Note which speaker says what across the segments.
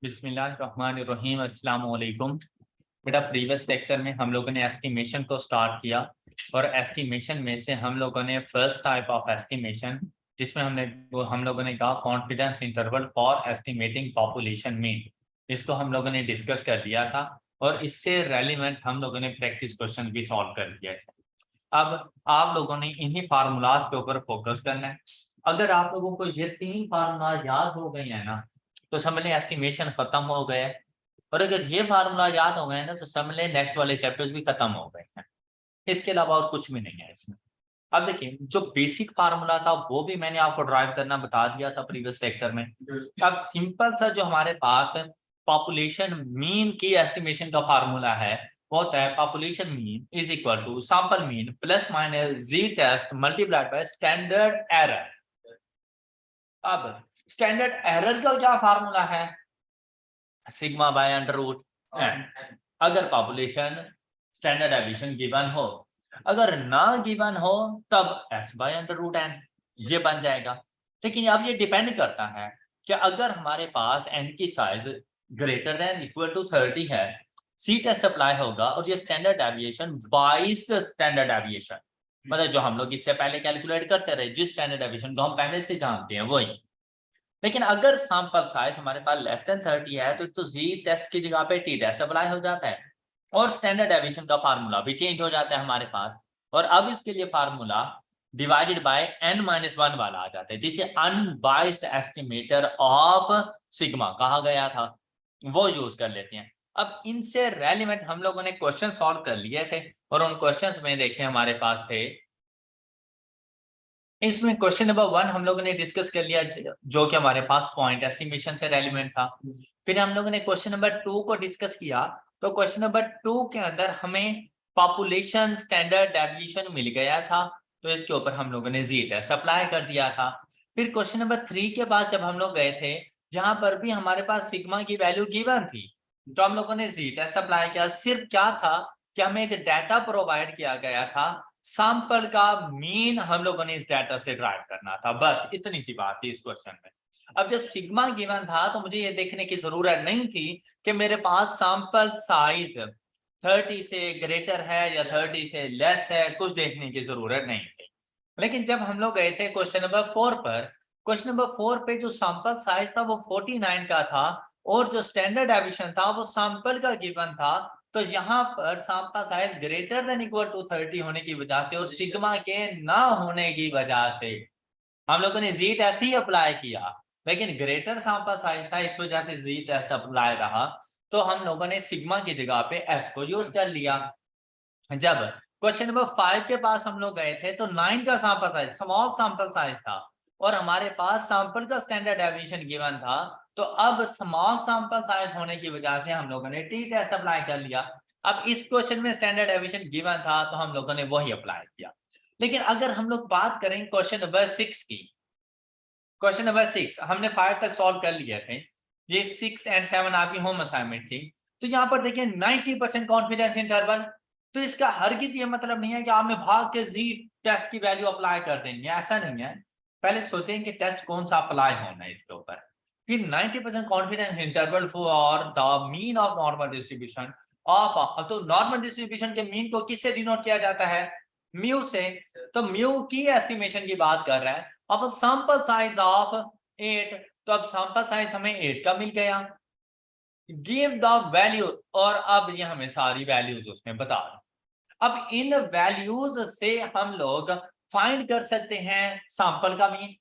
Speaker 1: बिस्मिल्लाहिर्रहमानिर्रहीम अस्सलाम वालेकुम। बेटा प्रीवियस लेक्चर में हम लोगों ने एस्टिमेशन को स्टार्ट किया और एस्टिमेशन में से हम लोगों ने फर्स्ट टाइप ऑफ एस्टिमेशन जिसमें हम लोगों ने कहा confidence interval for estimating population mean, इसको हम लोगों ने डिस्कस कर लिया था और इससे रेलिवेंट हम लोगों ने प्रैक्टिस क्वेश्चन भी सॉल्व कर दिया है। अब आप लोगों ने इन्हीं फार्मूलाज के ऊपर फोकस करना है। अगर आप लोगों को ये तीन फार्मूला याद हो गए हैं ना तो समझ लें एस्टिमेशन खत्म हो गया है। और अगर ये फार्मूला याद हो गए ना तो समझ लें नेक्स्ट वाले चैप्टर्स भी खत्म हो गए हैं। इसके अलावा और कुछ भी नहीं है इसमें। अब देखिए जो बेसिक फार्मूला था वो भी मैंने आपको ड्राइव करना बता दिया था प्रीवियस लेक्चर में। अब सिंपल सा जो हमारे पास पॉपुलेशन मीन की एस्टिमेशन का फार्मूला है वो होता है population mean is equal to sample mean plus minus Z test multiplied by standard error. अब स्टैंडर्ड एरर का क्या फार्मूला है? Sigma by under root N. अगर पॉपुलेशन स्टैंडर्ड डेविएशन गिवन हो, अगर ना गिवन हो तब S by under root N ये बन जाएगा। लेकिन अब ये डिपेंड करता है कि अगर हमारे पास एन की size greater than equal to 30 है, सी टेस्ट अप्लाई होगा और ये स्टैंडर्ड डेविएशन 22 स्टैंडर्ड डेविएशन मतलब जो हम लोग इससे पहले कैलकुलेट करते रहे, जिस स्टैंडर्ड डेविएशन को हम पहले से जानते हैं वही। लेकिन अगर सैंपल साइज हमारे पास लेस देन 30 है तो एक तो जी टेस्ट की जगह पे टी टेस्ट अप्लाई हो जाता है और स्टैंडर्ड डेविएशन का फार्मूला भी चेंज हो जाता है हमारे पास। और अब इसके लिए फार्मूला डिवाइडेड बाय n-1 वाला आ जाता है जिसे अनबाइस्ड एस्टिमेटर ऑफ सिग्मा कहा गया था, वो यूज कर लेते हैं। अब इनसे रेलिवेंट हम लोगों ने क्वेश्चन सॉल्व कर लिए थे और उन क्वेश्चंस में देखें हमारे पास थे, इसमें क्वेश्चन नंबर 1 हम लोगों ने डिस्कस कर लिया जो कि हमारे पास पॉइंट एस्टिमेशन से रेलिवेंट था। फिर हम लोगों ने क्वेश्चन नंबर 2 को डिस्कस किया तो क्वेश्चन नंबर 2 के अंदर हमें पॉपुलेशन स्टैंडर्ड डेविएशन मिल गया था तो इसके ऊपर हम लोगों ने जी टेस्ट अप्लाई कर दिया था। फिर क्वेश्चन नंबर 3 के बाद जब हम लोग गए थे जहां पर भी हमारे पास सिग्मा की वैल्यू गिवन थी तो हम लोगों ने जी टेस्ट अप्लाई किया। सिर्फ क्या था कि हमें एक डाटा प्रोवाइड किया गया था, सैंपल का मीन हम लोगों ने इस डाटा से ड्राइव करना था, बस इतनी सी बात थी इस क्वेश्चन में। अब जब सिग्मा गिवन था तो मुझे ये देखने की जरूरत नहीं थी कि मेरे पास सैंपल साइज 30 से ग्रेटर है या 30 से लेस है, कुछ देखने की जरूरत नहीं थी। लेकिन जब हम लोग गए थे क्वेश्चन नंबर 4 पर, क्वेश्चन नंबर 4 पे जो सैंपल साइज था वो 49 का था और जो स्टैंडर्ड डेविएशन था वो सैंपल का गिवन था। तो यहाँ पर sample size greater than equal to 30 होने की वजह से और सिग्मा के ना होने की वजह से हम लोगों ने जी टेस्ट ही अप्लाई किया, लेकिन ग्रेटर सैंपल साइज था इस वजह से जी टेस्ट अप्लाई रहा तो हम लोगों ने सिग्मा की जगह पे एस को यूज कर लिया। जब क्वेश्चन नंबर 5 के पास हम लोग गए थे तो 9 का sample size small sample size था और हमारे पास सैंपल का स्टैंडर्ड डेविएशन गिवन था तो अब स्मॉल सैंपल साइज होने की वजह से हम लोगों ने टी टेस्ट अप्लाई कर लिया। अब इस क्वेश्चन में स्टैंडर्ड डेविएशन गिवन था तो हम लोगों ने वही अप्लाई किया। लेकिन अगर हम लोग बात करें क्वेश्चन नंबर 6 की, क्वेश्चन नंबर 6 हमने 5 तक सॉल्व कर लिए थे, ये 6 एंड 7 आपकी होम असाइनमेंट थी। तो यहाँ पर देखिए 90% कॉन्फिडेंस इंटरवल, तो इसका हरगिज ये मतलब नहीं है कि आपने भाग के जी टेस्ट की वैल्यू अप्लाई कर देंगे, ऐसा नहीं है। पहले सोचें कि टेस्ट कौन सा अप्लाई होना है इसके ऊपर। फिर 90% confidence interval for the mean of normal distribution of, तो नॉर्मल डिस्ट्रीब्यूशन के मीन को किससे डिनोट किया जाता है? म्यू से। तो म्यू की एस्टिमेशन की बात कर रहा है। अब सैंपल साइज ऑफ 8, तो अब सैंपल साइज हमें 8 का मिल गया। गिव द वैल्यू, और अब ये हमें सारी वैल्यूज उसमें बता रहा। अब इन वैल्यूज से हम लोग फाइंड कर सकते हैं सैंपल का मीन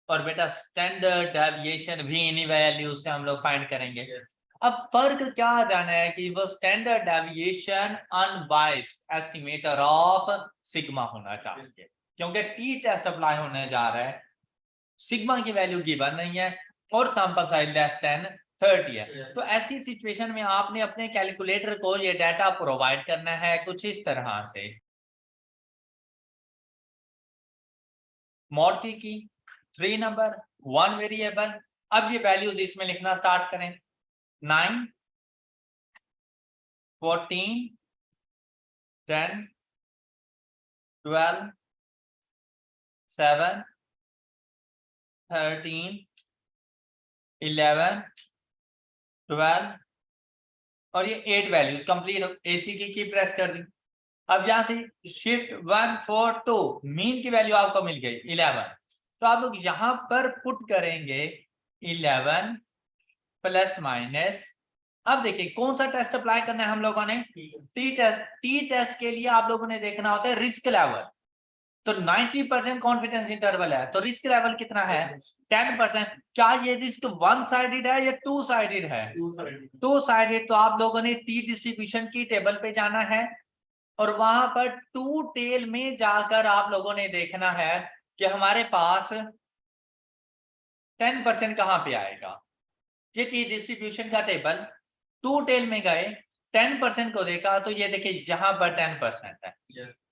Speaker 1: और बेटा स्टैंडर्ड डेविएशन भी इन्हीं वैल्यूज से हम लोग फाइंड करेंगे। अब फर्क क्या जाना है कि वो standard deviation unbiased estimator of sigma होना चाहिए क्योंकि टी टेस्ट अप्लाई होने जा रहा है, सिग्मा की वैल्यू गिवन नहीं है और सैंपल साइज लेस देन 30 है। तो ऐसी सिचुएशन में आपने अपने कैलकुलेटर को ये डाटा प्रोवाइड करना है कुछ इस तरह से। मॉड की 3 नंबर 1 वेरिएबल, अब ये वैल्यूज इसमें लिखना स्टार्ट करें। 9, 14, 10, 12, 7, 13, 11, 12 और ये 8 वैल्यूज कंप्लीट। एसी की प्रेस कर दी। अब यहां से शिफ्ट 1 4 2 मीन की वैल्यू आपको मिल गई 11। तो आप लोग यहां पर पुट करेंगे 11 प्लस माइनस। अब देखिए कौन सा टेस्ट अप्लाई करना है हम लोगों ने, टी टेस्ट। टी टेस्ट के लिए आप लोगों ने देखना होता है रिस्क लेवल। तो 90% कॉन्फिडेंस इंटरवल है, तो रिस्क लेवल कितना है 10%। क्या ये रिस्क वन साइडेड है या टू साइडेड है, टू साइडेड। तो आप लोगों ने टी डिस्ट्रीब्यूशन की टेबल पे जाना है और वहां पर टू टेल में जाकर आप लोगों ने देखना है कि हमारे पास 10% कहां पे आएगा। ये टी डिस्ट्रीब्यूशन का टेबल, टू टेल में गए 10% को देखा तो ये देखिए यहां पर 10% है।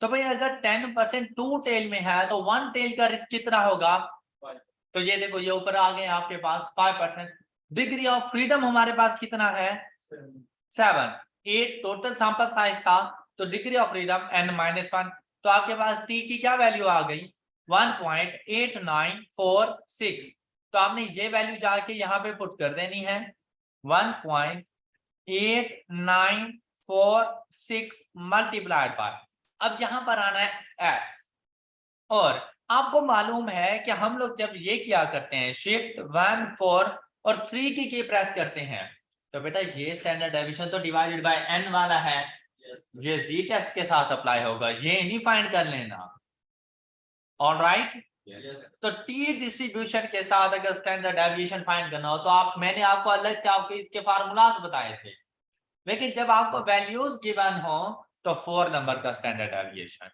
Speaker 1: तो भाई अगर 10% टू टेल में है तो वन टेल का रिस्क कितना होगा, तो ये देखो ये ऊपर आ गए आपके पास 5%। डिग्री ऑफ फ्रीडम हमारे पास कितना है 7। 8 टोटल सैंपल साइज था, तो डिग्री ऑफ फ्रीडम n-1। तो आपके पास टी की क्या वैल्यू आ गई 1.8946। तो आपने ये वैल्यू जाके यहाँ पे पुट कर देनी है 1.8946 मल्टीप्लाइड बाय। अब यहां पर आना है s। और आपको मालूम है कि हम लोग जब ये क्या करते हैं शिफ्ट 1 4 और 3 की प्रेस करते हैं तो बेटा ये स्टैंडर्ड डेविएशन तो डिवाइडेड बाय n वाला है, ये जी टेस्ट के साथ अप्लाई होगा, ये नहीं फाइंड कर लेना। ऑलराइट। तो टी डिस्ट्रीब्यूशन के साथ अगर स्टैंडर्ड डेविएशन फाइंड करना हो तो मैंने आपको अलग से आपके इसके फार्मूलाज बताए थे, लेकिन जब आपको वैल्यूज गिवन हो तो 4 नंबर का स्टैंडर्ड डेविएशन।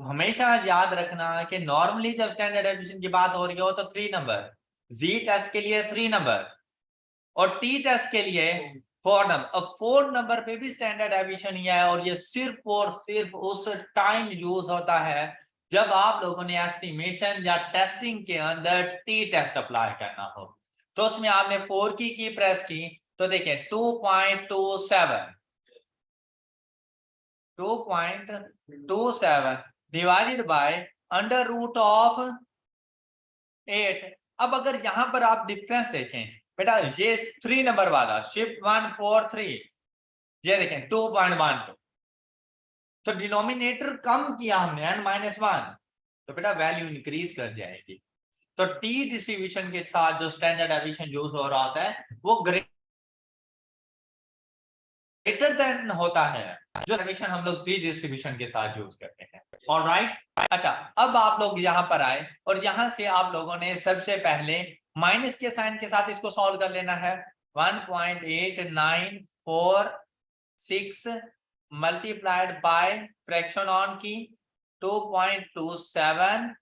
Speaker 1: हमेशा याद रखना कि नॉर्मली जब स्टैंडर्ड डेविएशन की बात हो रही हो तो 3 नंबर, जी टेस्ट के लिए 3 नंबर और टी टेस्ट के लिए 4 नंबर। अब 4 नंबर पे भी स्टैंडर्ड डेविएशन ही है और ये सिर्फ और सिर्फ उस टाइम यूज होता है जब आप लोगों ने एस्टिमेशन या टेस्टिंग के अंदर टी टेस्ट अप्लाई करना हो। तो उसमें आपने 4 की प्रेस की तो देखिए 2.27 divided by under root of 8। अब अगर यहां पर आप डिफरेंस देखें बेटा, ये 3 नंबर वाला शिफ्ट 1 4 3, ये देखें 2.12, तो डिनोमिनेटर कम किया हमने n-1, तो बेटा वैल्यू इंक्रीज कर जाएगी। तो टी डिस्ट्रीब्यूशन के साथ जो स्टैंडर्ड डेविएशन यूज हो रहा होता है वो ग्रेटर देन होता है जो डेविएशन हम लोग जी डिस्ट्रीब्यूशन के साथ यूज करते हैं। ऑलराइट। अच्छा, अब आप लोग यहां पर आए और यहां से आप लोगों ने सबसे पहले माइनस के साइन के साथ इसको सॉल्व कर लेना है। 1.8946 मल्टीप्लाइड बाय फ्रैक्शन ऑन की 2.27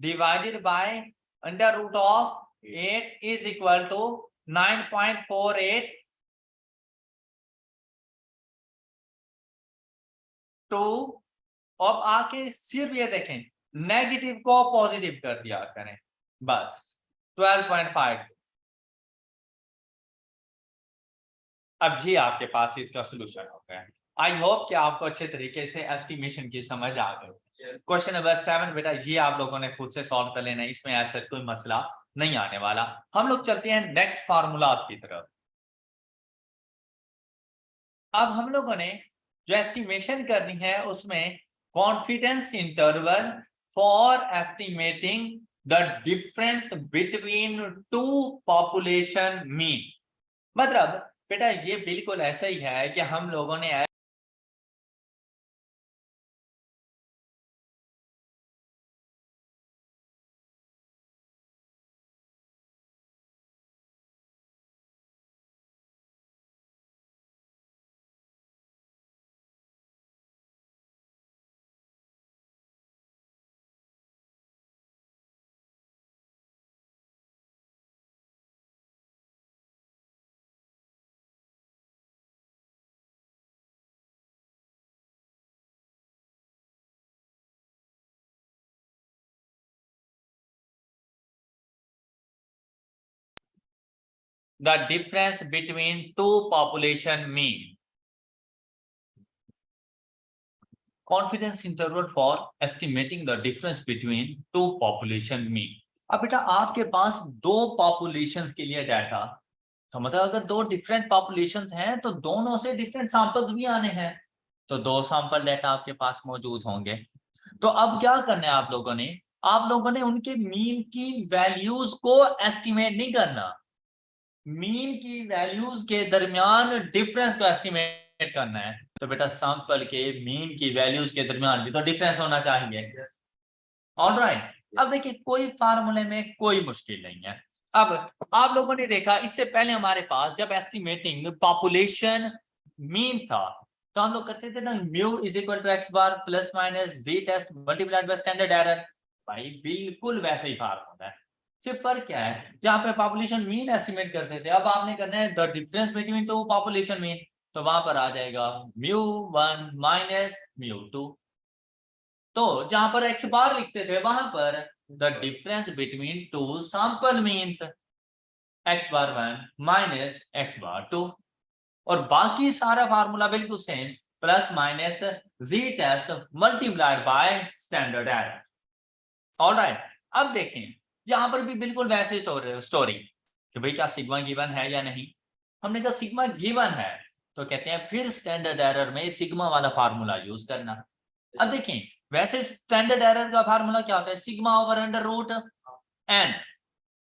Speaker 1: divided by under root of 8 is equal to 9.48 two. अब आके सिर्फ ये देखें नेगेटिव को पॉजिटिव कर दिया करें बस 12.5। अब ये आपके पास इसका सोल्यूशन हो गया। आई होप कि आपको अच्छे तरीके से एस्टिमेशन की समझ आ गई। क्वेश्चन नंबर 7 बेटा ये आप लोगों ने खुद से सॉल्व कर लेना है, इसमें ऐसा कोई मसला नहीं आने वाला। हम लोग चलते हैं नेक्स्ट फार्मूलाज की तरफ। अब हम लोगों ने जो एस्टिमेशन करनी है उसमें confidence interval for estimating the difference between two population mean. मतलब बेटा ये बिल्कुल ऐसा ही है कि हम लोगों ने the difference between two population mean, confidence interval for estimating the difference between two population mean। अब बेटा आपके पास दो पॉपुलेशंस के लिए डाटा, तो मतलब अगर दो डिफरेंट पॉपुलेशंस हैं तो दोनों से डिफरेंट सैंपल्स भी आने हैं, तो दो सैंपल डेटा आपके पास मौजूद होंगे। तो अब क्या करना है आप लोगों ने उनके मीन की वैल्यूज को एस्टिमेट नहीं करना, मीन की वैल्यूज के दरमियान डिफरेंस को एस्टिमेट करना है। तो बेटा सैंपल के मीन की वैल्यूज के दरमियान भी तो डिफरेंस होना चाहिए। ऑलराइट, अब देखिए कोई फार्मूले में कोई मुश्किल नहीं है। अब आप लोगों ने देखा इससे पहले हमारे पास जब एस्टिमेटिंग पॉपुलेशन मीन था तो हम लोग करते थे ना mu is equal to X bar plus minus Z test multiplied by standard error. भाई बिल्कुल वैसे ही फार्मूला है, सिर्फ फर्क क्या है, जहां पे पॉपुलेशन मीन एस्टिमेट करते थे अब आपने करना है the difference between two population mean, तो वहां पर आ जाएगा mu one minus mu two. तो जहां पर एक्स बार लिखते थे वहां पर the difference between two sample means X bar one minus X bar two, और बाकी सारा फार्मूला बिल्कुल same, plus minus Z test multiplied by standard error. Alright, अब देखें यहां पर भी बिल्कुल वैसे स्टोरी कि भाई क्या सिग्मा गिवन है या नहीं। हमने कहा सिग्मा गिवन है तो कहते हैं फिर स्टैंडर्ड एरर में सिग्मा वाला फार्मूला यूज करना। अब देखें वैसे स्टैंडर्ड एरर का फार्मूला क्या होता है, sigma over under root N.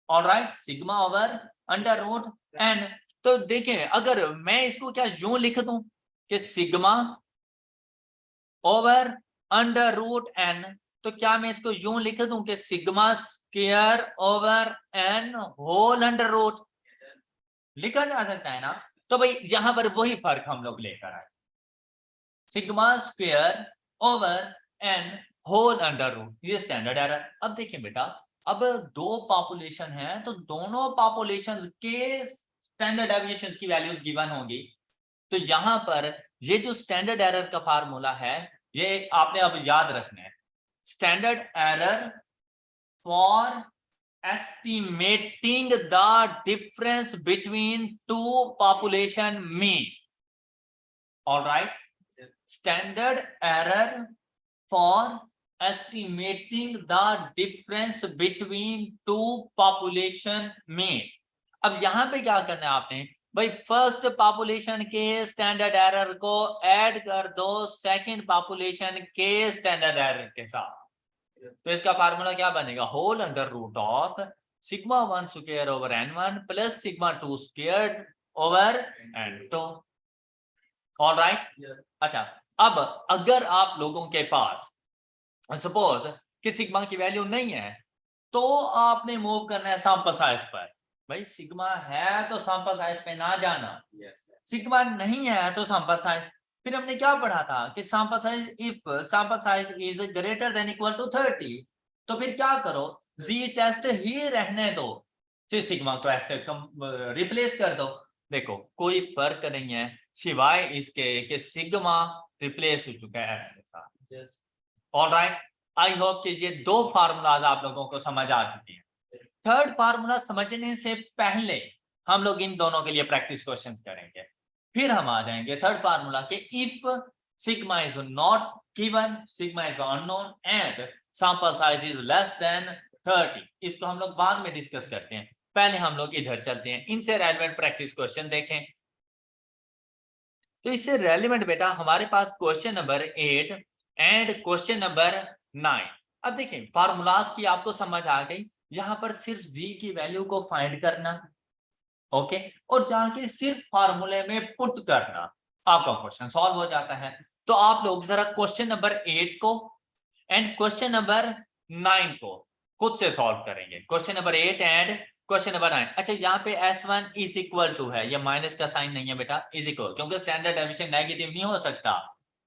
Speaker 1: Alright, sigma over under root N. तो देखें अगर मैं इसको क्या यूं लिख दूं कि sigma over under root N, तो क्या मैं इसको यूं लिख दूं कि sigma square over N whole under root, लिखा जा सकता है ना। तो भाई यहां पर वही फर्क हम लोग लेकर आए, sigma square over N whole under root, ये स्टैंडर्ड एरर। अब देखिए बेटा अब दो पॉपुलेशन है तो दोनों पॉपुलेशन के स्टैंडर्ड डेविएशन की वैल्यूज गिवन होंगी। तो यहां पर ये जो स्टैंडर्ड एरर का फार्मूला है ये आपने अब याद रखना है, standard error for estimating the difference between two population mean. All right, standard error for estimating the difference between two population mean. अब यहां पे क्या करना है आपने भाई, फर्स्ट पॉपुलेशन के स्टैंडर्ड एरर को ऐड कर दो सेकंड पॉपुलेशन के स्टैंडर्ड एरर के साथ। तो इसका फार्मूला क्या बनेगा, whole under root of sigma one square over N one plus sigma two square over N two. Alright, अच्छा अब अगर आप लोगों के पास सपोज कि सिग्मा की वैल्यू नहीं है तो आपने मूव करना है सैंपल साइज पर। भाई सिग्मा है तो सैंपल साइज पे ना जाना, सिग्मा नहीं है तो सैंपल साइज। फिर हमने क्या पढ़ा था कि sample size if sample size is greater than equal to 30, तो फिर क्या करो जी टेस्ट ही रहने दो, फिर सिग्मा को ऐसे रिप्लेस कर दो। देखो कोई फर्क नहीं है सिवाय इसके कि सिग्मा रिप्लेस हो चुका है एस के साथ। ऑलराइट, आई होप कि ये दो फार्मूलाज आप लोगों को समझ आ चुके हैं। थर्ड फार्मूला समझने से पहले हम लोग इन दोनों के लिए प्रैक्टिस क्वेश्चंस करेंगे, फिर हम आ जाएंगे थर्ड फार्मूला के if sigma is not given, sigma is unknown and sample size is less than 30। इसको हम लोग बाद में डिस्कस करते हैं, पहले हम लोग इधर चलते हैं, इनसे रेलेवेंट प्रैक्टिस क्वेश्चन देखें। तो इससे रेलेवेंट बेटा हमारे पास question number 8 and question number 9। अब देखें फार्मूलाज की आपको समझ आ गई, यहां पर सिर्फ जी की वैल्यू को फाइंड करना, ओके, और जाके सिर्फ फार्मूले में पुट करना, आपका क्वेश्चन सॉल्व हो जाता है। तो आप लोग जरा क्वेश्चन नंबर 8 को एंड क्वेश्चन नंबर 9 को खुद से सॉल्व करेंगे, question number 8 and question number 9। अच्छा यहाँ पे S1 इज इक्वल टू है, ये माइनस का साइन नहीं है बेटा, इज इक्वल, क्योंकि स्टैंडर्ड डेविएशन नेगेटिव नहीं हो सकता,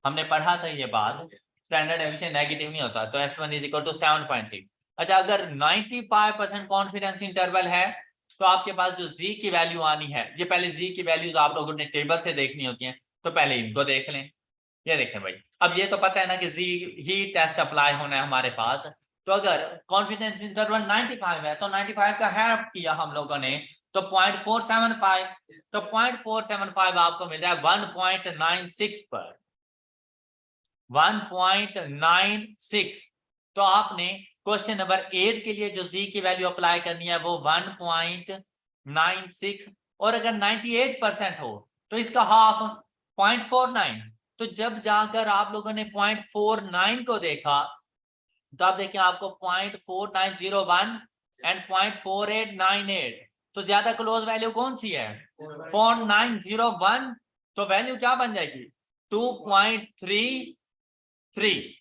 Speaker 1: हमने पढ़ा था ये बात, स्टैंडर्ड डेविएशन नेगेटिव नहीं होता। तो S1 इज इक्वल टू 7.6। अच्छा अगर 95% कॉन्फिडेंस इंटरवल है तो आपके पास जो जी की वैल्यू आनी है, ये पहले जी की वैल्यूज आप लोगों ने टेबल से देखनी होती हैं, तो पहले इनको देख लें। ये देखें भाई, अब ये तो पता है ना कि जी ही टेस्ट अप्लाई होना है हमारे पास, तो अगर कॉन्फिडेंस इंटरवल 95 है तो 95 का हाफ किया हम लोगों ने तो 0.475, तो 0.475 आपको मिल रहा है 1.96 पर, 1.96। तो आपने क्वेश्चन नंबर 8 के लिए जो जी की वैल्यू अप्लाई करनी है वो 1.96 और अगर 98% हो तो इसका हाफ 0.49। तो जब जाकर आप लोगों ने 0.49 को देखा तो आप देखिए आपको 0.4901 एंड 0.4898, तो ज्यादा क्लोज वैल्यू कौन सी है? 0.901। तो वैल्यू क्या बन जाएगी? 2.33।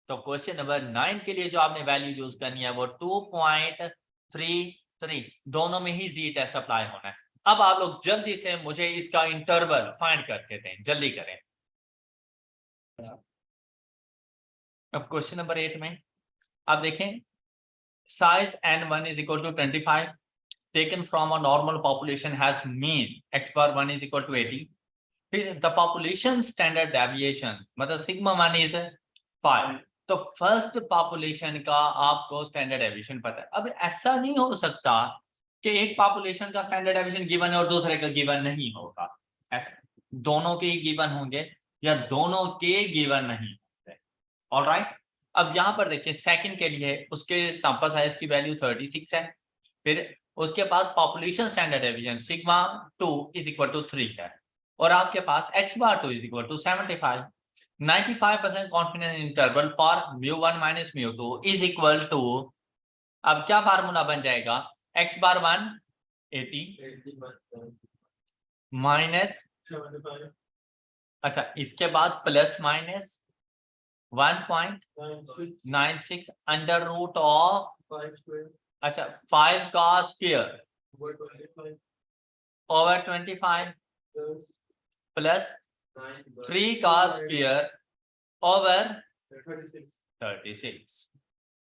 Speaker 1: तो क्वेश्चन नंबर 9 के लिए जो आपने वैल्यू यूज करनी है वो 2.33, दोनों में ही जी टेस्ट अप्लाई होना है। अब आप लोग जल्दी से मुझे इसका इंटरवल फाइंड करके दें, जल्दी करें। अब क्वेश्चन नंबर 8 में आप देखें, size n1 is equal to 25 taken from a normal population has mean x bar 1 is equal to 80। फिर the population standard deviation मतलब सिग्मा 1 is 5। तो फर्स्ट पॉपुलेशन का आपको स्टैंडर्ड डेविएशन पता है। अब ऐसा नहीं हो सकता कि एक पॉपुलेशन का स्टैंडर्ड डेविएशन गिवन है और दूसरे का गिवन नहीं होगा, ऐसा दोनों के ही गिवन होंगे या दोनों के गिवन नहीं होंगे। ऑलराइट, अब यहां पर देखिए सेकंड के लिए उसके सैंपल साइज की वैल्यू 36 है, फिर उसके पास population standard deviation sigma 2 is equal to 3 है, और आपके पास x bar 2 is equal to 75। 95% confidence interval for μ1 minus μ2 is equal to, अब क्या फार्मूला बन जाएगा? x बार 1 80 माइनस, अच्छा इसके बाद plus minus 1.96 under root of, अच्छा 5 का स्क्वायर ओवर 25 प्लस 3 का स्क्वायर ओवर 36,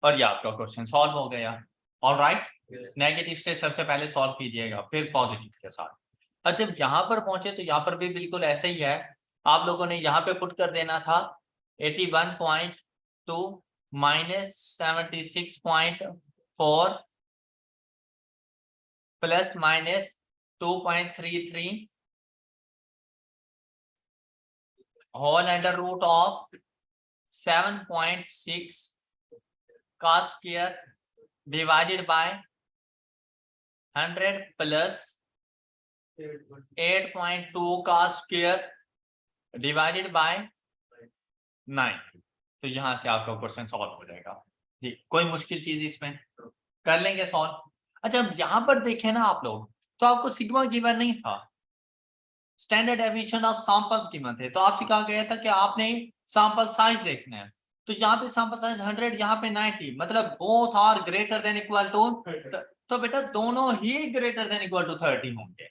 Speaker 1: और ये आपका क्वेश्चन सॉल्व हो गया। ऑलराइट, नेगेटिव से सबसे पहले सॉल्व कीजिएगा फिर पॉजिटिव के साथ। और जब यहाँ पर पहुंचे तो यहाँ पर भी बिल्कुल ऐसे ही है, आप लोगों ने यहाँ पे पुट कर देना था 81.2 minus 76.4 plus minus 2.33 whole under root of 7.6 का स्क्वायर डिवाइडेड बाय 100 प्लस 8.2 का स्क्वायर डिवाइडेड बाय 9। तो यहां से आपका क्वेश्चन सॉल्व हो जाएगा जी, कोई मुश्किल चीज इसमें कर लेंगे सॉल्व। अच्छा यहां पर देखें ना आप लोग, तो आपको सिग्मा गिवन नहीं था, standard deviation of samples given थे, तो आपसे कहा गया था कि आपने सैंपल साइज देखना है। तो यहाँ पे सैंपल साइज 100, यहाँ पे 90, मतलब both are greater than equal to, तो बेटा दोनों ही ग्रेटर देन इक्वल टू 30 होंगे।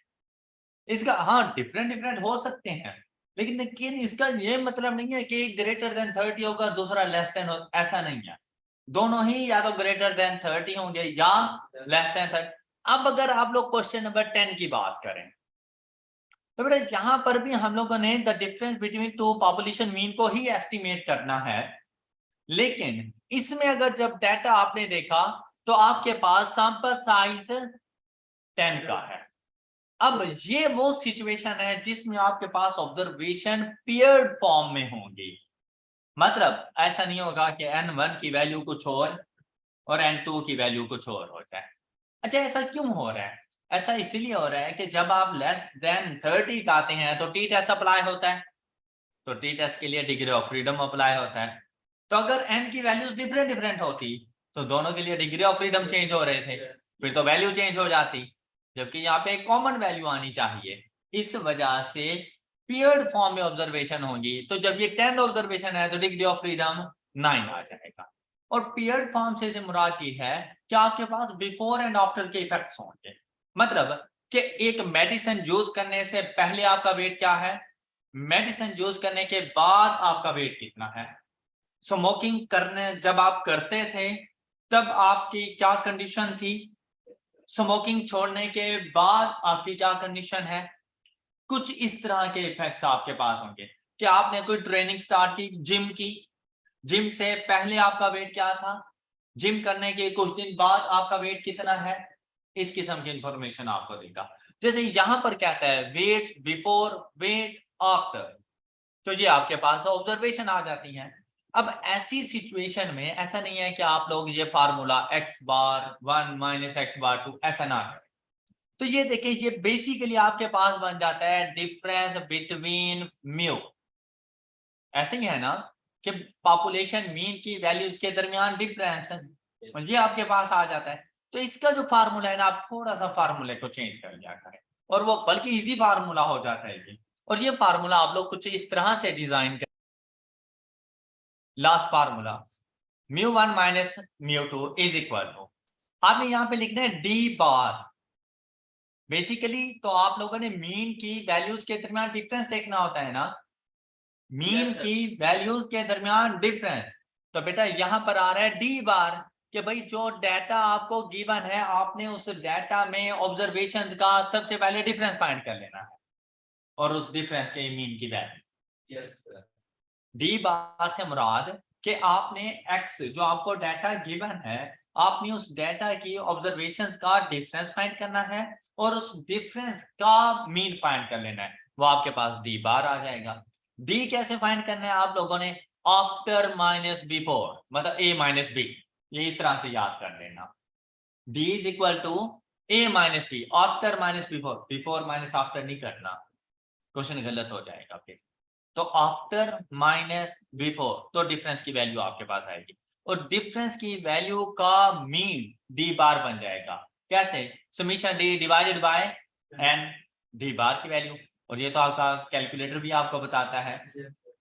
Speaker 1: इसका हाँ डिफरेंट हो सकते हैं, लेकिन इसका ये मतलब नहीं है कि ग्रेटर देन 30 होगा दूसरा लेस देन, ऐसा नहीं है, दोनों ही या तो ग्रेटर देन 30 होंगे या लेस देन 30। अब अगर आप लोग क्वेश्चन नंबर 10 की बात करें तो बेटा यहां पर भी हम लोगों ने the difference between two population mean को ही एस्टिमेट करना है, लेकिन इसमें अगर जब डाटा आपने देखा तो आपके पास सैंपल साइज 10 का है। अब ये वो सिचुएशन है जिसमें आपके पास ऑब्जर्वेशन पेयर्ड फॉर्म में होंगी, मतलब ऐसा नहीं होगा कि n1 की वैल्यू कुछ और n2 की वैल्यू कुछ और हो जाए। अच्छा ऐसा क्यों हो रहा है? ऐसा इसलिए हो रहा है कि जब आप लेस देन 30 लाते हैं तो टी टेस्ट अप्लाई होता है, तो टी टेस्ट के लिए डिग्री ऑफ फ्रीडम अप्लाई होता है। तो अगर n की वैल्यूज डिफरेंट होती तो दोनों के लिए डिग्री ऑफ फ्रीडम चेंज हो रहे थे, फिर तो वैल्यू चेंज हो जाती, जबकि यहाँ पे एक कॉमन वैल्यू आनी चाहिए। इस वजह से पेयर्ड फॉर्म में ऑब्जर्वेशन होंगी, तो जब ये 10 ऑब्जर्वेशन है तो डिग्री ऑफ फ्रीडम 9 आ जाएगा। और पेयर्ड फॉर्म से मुराद ये है कि आपके पास बिफोर एंड आफ्टर के इफेक्ट्स होंगे, मतलब कि एक मेडिसिन यूज करने से पहले आपका वेट क्या है, मेडिसिन यूज करने के बाद आपका वेट कितना है, स्मोकिंग करने जब आप करते थे तब आपकी क्या कंडीशन थी, स्मोकिंग छोड़ने के बाद आपकी क्या कंडीशन है। कुछ इस तरह के इफेक्ट्स आपके पास होंगे कि आपने कोई ट्रेनिंग स्टार्ट की, जिम की, जिम से पहले आपका वेट क्या था, जिम करने के कुछ दिन बाद आपका वेट कितना है, इस किस्म की इंफॉर्मेशन आपको देगा। जैसे यहां पर कहता है वेट बिफोर वेट आफ्टर, तो ये आपके पास ऑब्जर्वेशन आ जाती हैं। अब ऐसी सिचुएशन में ऐसा नहीं है कि आप लोग ये फार्मूला x बार 1 माइनस x बार 2 ऐसा ना करें, तो ये देखिए, ये बेसिकली आपके पास बन जाता है डिफरेंस बिटवीन म्यू। ऐसे ही है ना कि पॉपुलेशन मीन की वैल्यूज के दरमियान डिफरेंस है, ये आपके पास आ जाता है। तो इसका जो फार्मूला है ना, आप थोड़ा सा फार्मूले को चेंज कर लिया करें, और वो बल्कि इजी फार्मूला हो जाता है ये। और ये फार्मूला आप लोग कुछ इस तरह से डिजाइन कर, last formula μ1 minus μ2 is equal to, आपने यहाँ पे लिखना है डी बार। बेसिकली तो आप लोगों ने मीन की वैल्यूज के दरमियान डिफरेंस देखना होता है ना, मीन की वैल्यूज के दरमियान डिफरेंस। तो बेटा यहाँ पर आ रहा है डी बार, कि भाई जो डाटा आपको गिवन है, आपने उस डाटा में ऑब्जर्वेशंस का सबसे पहले डिफरेंस फाइंड कर लेना है, और उस डिफरेंस के मीन की वैल्यू। डी बार से मुराद कि आपने एक्स जो आपको डाटा गिवन है, आपने उस डाटा की ऑब्जर्वेशंस का डिफरेंस फाइंड करना है, और उस डिफरेंस का मीन फाइंड कर लेना है, वो आपके पास डी बार आ जाएगा। डी कैसे फाइंड करना है आप लोगों ने, आफ्टर माइनस बिफोर, मतलब ए माइनस बी, ये इस तरह से याद कर लेना। D is equal to A minus B, after minus before, before minus after नहीं करना, क्वेश्चन गलत हो जाएगा फिर। तो आफ्टर माइनस बिफोर, तो डिफरेंस की वैल्यू आपके पास आएगी, और डिफरेंस की वैल्यू का मीन डी बार बन जाएगा। कैसे, summation D divided by N, D bar की वैल्यू, और ये तो आपका कैलकुलेटर भी आपको बताता है।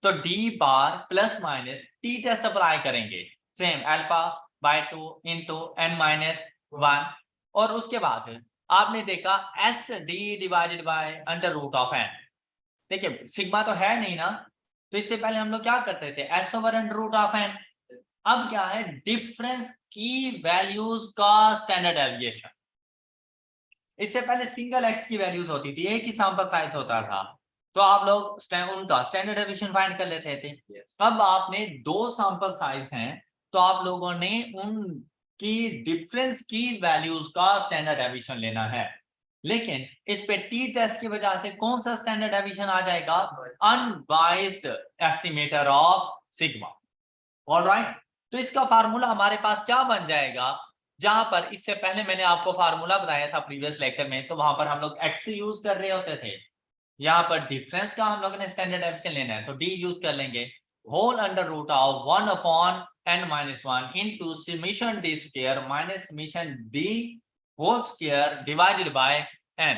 Speaker 1: तो D bar plus minus T test apply करेंगे, same alpha by 2 into N minus 1, और उसके बाद आपने देखा S D divided by under root of N. देखिए सिग्मा तो है नहीं ना, तो इससे पहले हम लोग क्या करते थे, S over under root of N. अब क्या है, डिफरेंस की वैल्यूज का स्टैंडर्ड डेविएशन। इससे पहले सिंगल एक्स की वैल्यूज होती थी, एक ही सैंपल साइज होता था, तो आप लोग उनका स्टैंडर्ड डेविएशन फाइंड कर लेते थे। अब आपने दो सैंपल साइज हैं, तो आप लोगों ने उनकी डिफरेंस की वैल्यूज का स्टैंडर्ड डेविएशन लेना है। लेकिन इस पे टी टेस्ट की वजह से कौन सा स्टैंडर्ड डेविएशन आ जाएगा, unbiased estimator of sigma. Alright, तो इसका फार्मूला हमारे पास क्या बन जाएगा, जहां पर इससे पहले मैंने आपको फार्मूला बताया था प्रीवियस लेक्चर में, तो वहां पर हम लोग एक्स यूज कर रहे होते थे। यहाँ पर डिफरेंस का हम लोगों ने स्टैंडर्ड डेविएशन लेना है, तो डी यूज कर लेंगे, whole under root of 1 upon n minus 1 into summation D square minus summation D whole square divided by n।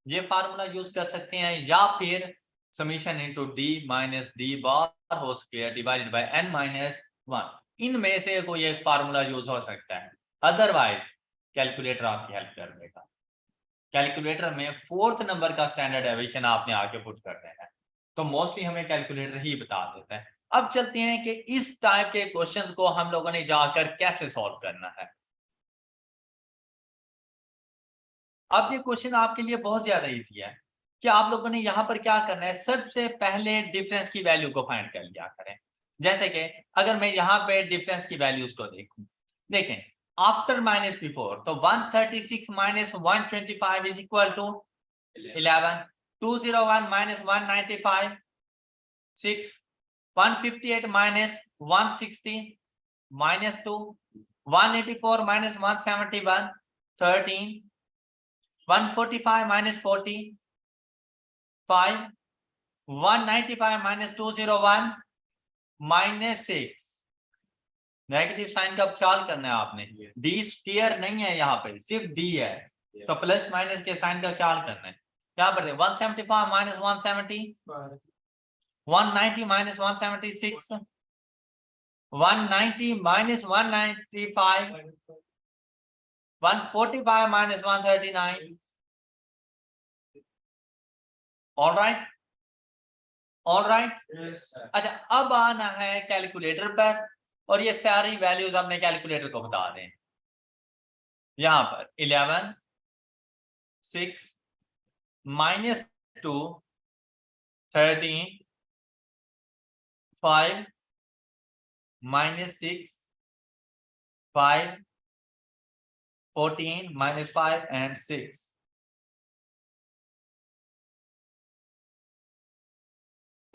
Speaker 1: ये फार्मूला यूज कर सकते हैं, या फिर summation into D minus D bar whole square divided by n minus 1, इनमें से कोई एक फार्मूला यूज हो सकता है, अदरवाइज कैलकुलेटर आपकी हेल्प कर देगा। कैलकुलेटर में 4th नंबर का स्टैंडर्ड डेविएशन आपने आगे पुट कर देना है, तो मोस्टली हमें कैलकुलेटर ही बता देता है। अब चलते हैं कि इस टाइप के क्वेश्चंस को हम लोगों ने जाकर कैसे सॉल्व करना है। अब ये क्वेश्चन आपके लिए बहुत ज्यादा इजी है, कि आप लोगों ने यहाँ पर क्या करना है, सबसे पहले डिफरेंस की वैल्यू को फाइंड कर लिया करें। जैसे कि अगर मैं यहाँ पे डिफरेंस की वैल्यूज को देखूं, देखें आफ्टर माइनस बिफोर, तो 136 minus 125 is equal to 11, 201 minus 195 6, 158 minus 160 minus 2, 184 minus 171 13, 145 minus 40 5, 195 minus 201 minus 6। Negative sign का ख्याल करना है आपने, डी स्क्वायर नहीं है यहाँ पे, सिर्फ डी है, तो प्लस माइनस के साइन का ख्याल करना है। क्या पर 175 minus 170, 190 minus 176, 190 minus 195, 145 minus 139। Alright, alright, अच्छा अब आना है कैलकुलेटर पर, और ये सारी वैल्यूज अपने कैलकुलेटर को बता दें। यहां पर 11, 6 माइनस 2, 13, 5 माइनस 6, 5, 14 माइनस 5 एंड 6।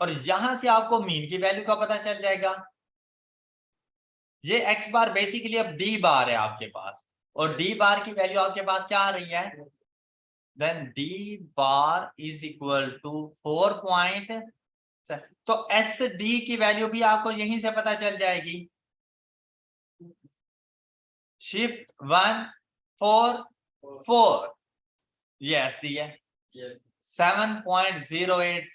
Speaker 1: और यहां से आपको मीन की वैल्यू का पता चल जाएगा। ये एक्स बार बेसिकली अब डी बार है आपके पास, और डी बार की वैल्यू आपके पास क्या आ रही है, then D bar is equal to 4. तो एस डी की वैल्यू भी आपको यहीं से पता चल जाएगी। शिफ्ट 1 4 4 ये एस डी है 7.088।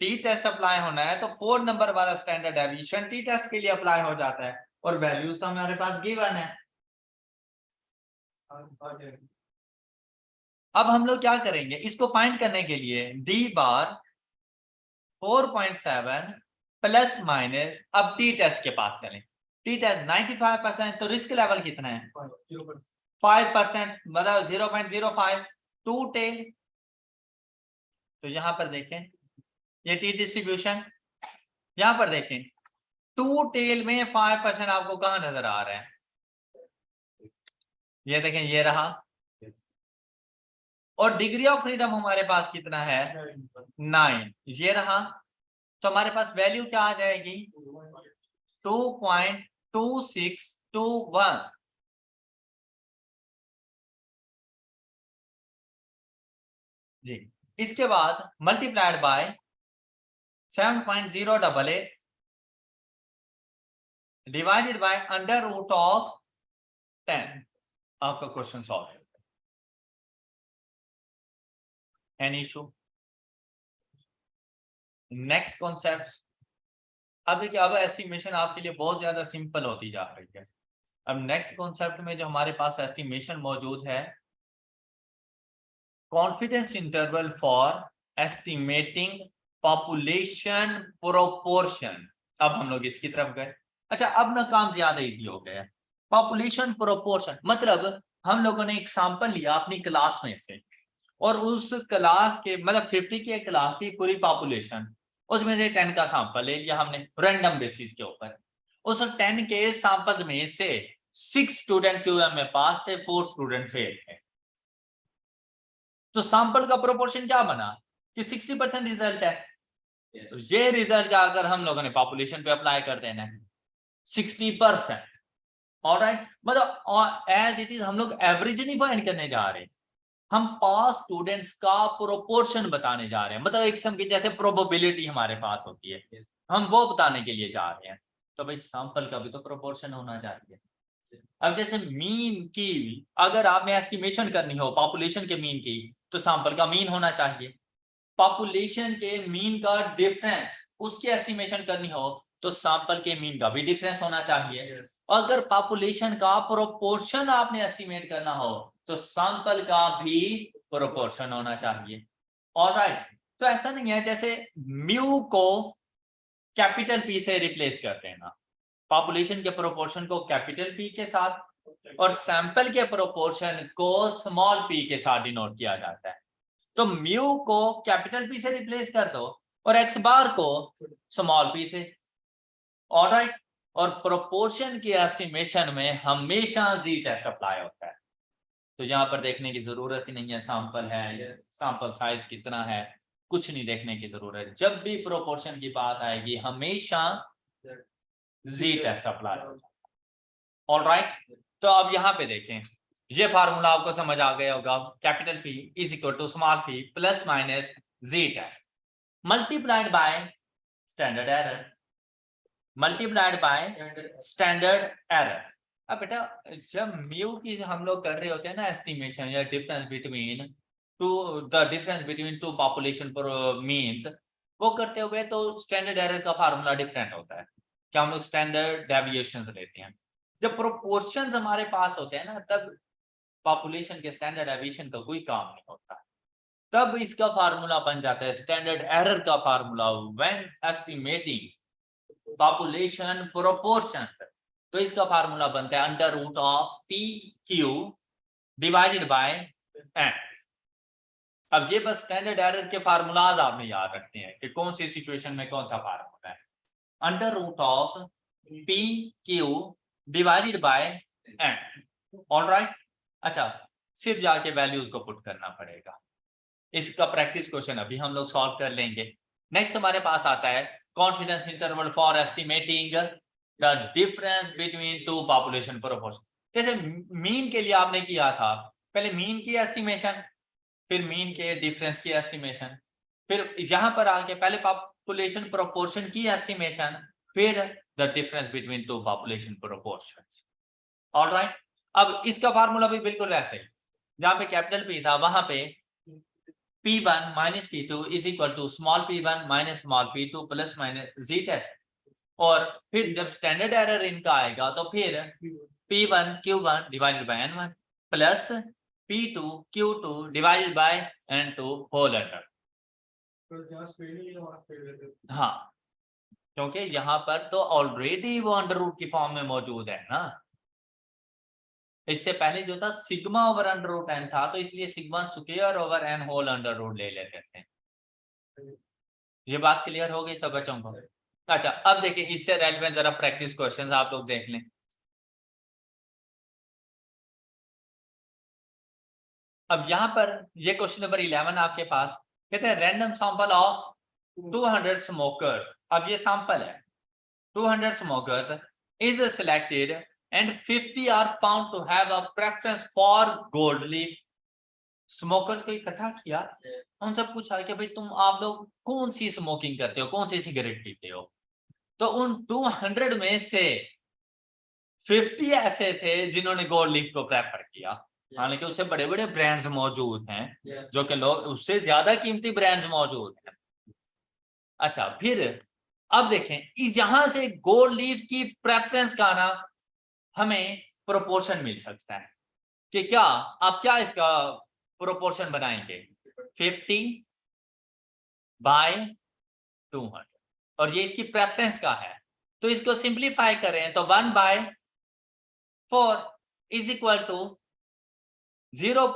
Speaker 1: टी टेस्ट अप्लाई होना है तो 4 नंबर वाला स्टैंडर्ड डेविएशन टी टेस्ट के लिए अप्लाई हो जाता है और वैल्यूज तो हमारे पास गिवन है। अब हम लोग क्या करेंगे, इसको फाइंड करने के लिए डी बार 4.7 प्लस माइनस, अब टी टेस्ट के पास चलें। टी टेस्ट 95% तो रिस्क लेवल कितना है 5%, मतलब 0.05। टू टेल, तो यहां पर देखें ये टी डिस्ट्रीब्यूशन, यहां पर देखें टू टेल में 5% आपको कहां नजर आ रहा है, ये देखें ये रहा। और डिग्री ऑफ फ्रीडम हमारे पास कितना है 9, ये रहा। तो हमारे पास वैल्यू क्या आ जाएगी 2.2621। जी, इसके बाद multiplied by 7.088 divided by under root of 10, आपका क्वेश्चन सॉल्व है। Any issue? Next concept. अब देखिए, अब एस्टिमेशन आपके लिए बहुत ज्यादा सिंपल होती जा रही है। अब नेक्स्ट कॉन्सेप्ट में जो हमारे पास एस्टिमेशन मौजूद है, confidence interval for estimating population proportion. अब हम लोग इसकी तरफ गए। अच्छा, अब ना काम ज्यादा इजी हो गया। पॉपुलेशन प्रोपोर्शन मतलब हम लोगों ने एक सैंपल लिया अपनी क्लास में से, और उस क्लास के मतलब 50 के क्लास की पूरी पॉपुलेशन, उसमें से 10 का सैंपल ले लिया हमने रैंडम बेसिस के ऊपर। उस 10 के सैंपल में से 6 स्टूडेंट क्यूएम में पास थे, 4 स्टूडेंट फेल थे। तो सैंपल का प्रोपोर्शन क्या बना कि 60% रिजल्ट है। तो ये रिजल्ट अगर हम लोगों ने पॉपुलेशन पे अप्लाई कर देना है 60%, ऑलराइट, मतलब एज इट इज हम लोग एवरेज नहीं फाइंड करने जा रहे, हम पास स्टूडेंट्स का प्रोपोर्शन बताने जा रहे हैं। मतलब एक किस्म की जैसे प्रोबेबिलिटी हमारे पास होती है, हम वो बताने के लिए जा रहे हैं। तो भाई सैंपल का भी तो प्रोपोर्शन होना चाहिए। अब जैसे मीन की अगर आपने एस्टिमेशन करनी हो पॉपुलेशन के मीन की, तो सैंपल का मीन होना चाहिए। पॉपुलेशन के मीन का डिफरेंस उसकी एस्टिमेशन करनी हो तो सैंपल के मीन का भी डिफरेंस होना चाहिए। अगर पॉपुलेशन का प्रोपोर्शन आपने एस्टिमेट करना हो तो सैंपल का भी प्रोपोर्शन होना चाहिए। ऑलराइट, तो ऐसा नहीं है जैसे म्यू को कैपिटल पी से रिप्लेस कर देना, पॉपुलेशन के प्रोपोर्शन को कैपिटल पी के साथ और सैंपल के प्रोपोर्शन को स्मॉल पी के साथ डिनोट किया जाता है। तो म्यू को कैपिटल पी से रिप्लेस कर दो और एक्स बार को स्मॉल पी से। ऑलराइट, और प्रोपोर्शन की एस्टिमेशन में हमेशा जी टेस्ट अप्लाई होता है। तो यहां पर देखने की जरूरत ही नहीं है सैंपल है, सैंपल साइज कितना है, कुछ नहीं देखने की जरूरत। जब भी प्रोपोर्शन की बात आएगी हमेशा जी टेस्ट अप्लाई होता है। ऑलराइट, तो अब यहाँ पे देखें, ये फार्मूला आपको समझ आ गया होगा, capital P is equal to small p plus minus Z test multiplied by standard error, multiplied by standard error. अब बेटा जब म्यू की हम लोग कर रहे होते हैं ना एस्टिमेशन या difference between two population means, वो करते हुए तो स्टैंडर्ड एरर का फार्मूला डिफरेंट होता है, क्या हम लोग स्टैंडर्ड डेविएशन लेते हैं। जब प्रोपोर्शंस हमारे पास होते हैं ना, तब पॉपुलेशन के स्टैंडर्ड डेविएशन का कोई काम नहीं होता, तब इसका फार्मूला बन जाता है स्टैंडर्ड एरर का formula when estimating population proportion. तो इसका फार्मूला बनता है under root of P Q divided by N. अब ये बस स्टैंडर्ड एरर के फार्मूलाज आपने याद रखते हैं कि कौन सी सिचुएशन में कौन सा फार्मूला है, under root of P Q divided by N. Alright, अच्छा सिर्फ जाके वैल्यूज को पुट करना पड़ेगा। इसका प्रैक्टिस क्वेश्चन अभी हम लोग सॉल्व कर लेंगे। नेक्स्ट हमारे पास आता है confidence interval for estimating the difference between two population proportion. जैसे मीन के लिए आपने किया था, पहले मीन की एस्टिमेशन, फिर मीन के डिफरेंस की एस्टिमेशन, फिर यहां पर आके पहले पॉपुलेशन प्रोपोर्शन की एस्टिमेशन, फिर the difference between two population proportions. Alright, अब इसका फार्मूला भी बिल्कुल ऐसे ही, जहां पे कैपिटल पी था वहां पे P1 minus P2 is equal to small p1 minus small p2 plus minus z test. और फिर जब स्टैंडर्ड एरर इनका आएगा तो फिर P1 Q1 divided by N1 plus P2 Q2 divided by N2 whole under. हाँ, क्योंकि यहाँ पर तो ऑलरेडी वो अंडर रूट की फॉर्म में मौजूद है ना। इससे पहले जो था sigma over under root N था, तो इसलिए sigma square over N whole under root ले लेते थे। ये बात क्लियर हो गई सब बच्चों को? अच्छा, अब देखिए इससे रेलेवेंट जरा प्रैक्टिस क्वेश्चंस आप लोग देख लें। अब यहाँ पर ये क्वेश्चन नंबर 11 आपके पास कहते हैं रैंडम सैंपल ऑफ 200 स्मोकर्स। अब ये सैंपल है 200 smokers is selected and 50 are found to have a preference for gold leaf। Smokers को इकट्ठा किया, उनसे पूछा कि भाई तुम आप लोग कौन सी स्मोकिंग करते हो, कौन सी सिगरेट पीते हो। तो उन 200 में से 50 ऐसे थे जिन्होंने गोल्ड लीफ को प्रेफर किया। हालांकि उससे बड़े बड़े ब्रांड्स मौजूद हैं, जो कि लोग उससे ज्यादा कीमती ब्रांड्स मौजूद हैं। अच्छा, फिर अब देखें यहां से गोल्ड लीफ की प्रेफरेंस का ना हमें प्रोपोर्शन मिल सकता है कि क्या आप क्या इसका प्रोपोर्शन बनाएंगे 50 बाय 200, और ये इसकी प्रेफरेंस का है। तो इसको सिंप्लीफाई करें तो 1/4 इज इक्वल टू 0.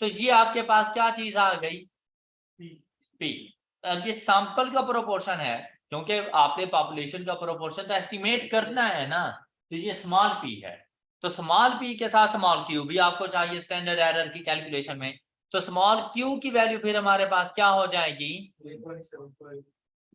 Speaker 1: तो ये आपके पास क्या चीज आ गई P। ये सैंपल का प्रोपोर्शन है, क्योंकि आपने पॉपुलेशन का प्रोपोर्शन तो एस्टिमेट करना है ना, तो ये स्मॉल p है। तो स्मॉल p के साथ स्मॉल q भी आपको चाहिए स्टैंडर्ड एरर की कैलकुलेशन में। तो स्मॉल q की वैल्यू फिर हमारे पास क्या हो जाएगी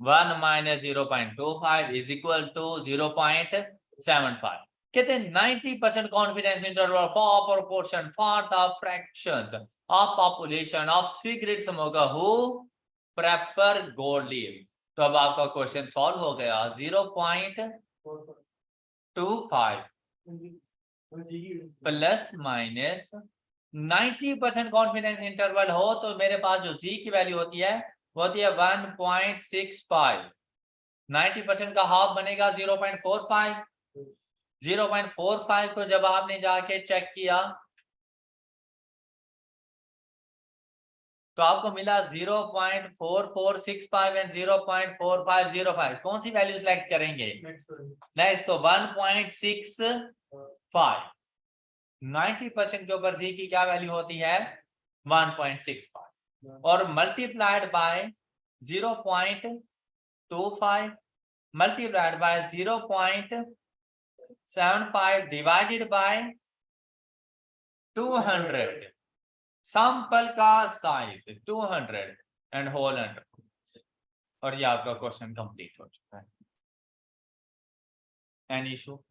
Speaker 1: 1 माइनस 0.25 इज इक्वल टू 0.75। कहते हैं 90% confidence interval for proportion for the fractions of population of cigarette smoker who prefer gold leaf. तो अब आपका क्वेश्चन सॉल्व हो गया। 0.25 प्लस माइनस 90% कॉन्फिडेंस इंटरवल हो तो मेरे पास जो जी की वैल्यू होती है वो होती है 1.65। 90% का हाफ बनेगा 0.45। 0.45 को जब आपने जाके चेक किया तो आपको मिला 0.4465 एंड 0.4505। कौन सी वैल्यू सिलेक्ट करेंगे नेक्स्ट? तो 1.65। 90% के ऊपर जी की क्या वैल्यू होती है 1.65 और multiplied by 0.25 multiplied by 0.75 divided by 200। Sample का साइज 200 एंड होल अंडर। और ये आपका क्वेश्चन कंप्लीट हो चुका है। Any issue?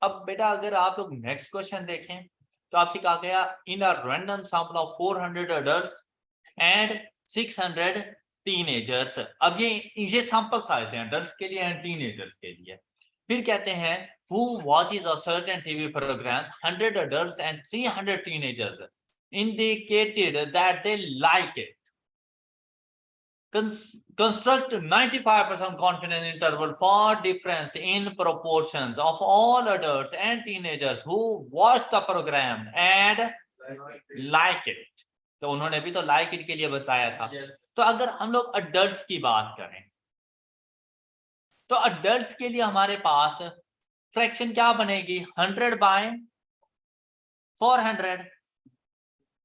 Speaker 1: अब बेटा अगर आप लोग नेक्स्ट क्वेश्चन देखें तो आपसे कहा गया in a random sample of 400 adults and 600 teenagers. अब ये सैंपल साइज है अडल्ट्स के लिए एंड टीनेजर्स के लिए। फिर कहते हैं who watches a certain TV program 100 adults and 300 teenagers indicated that they like it. Construct 95% confidence interval for difference in proportions of all adults and teenagers who watch the program and like it. तो उन्होंने भी तो like it के लिए बताया था। तो अगर हम लोग adults की बात करें तो adults के लिए हमारे पास फ्रैक्शन क्या बनेगी 100 बाय 400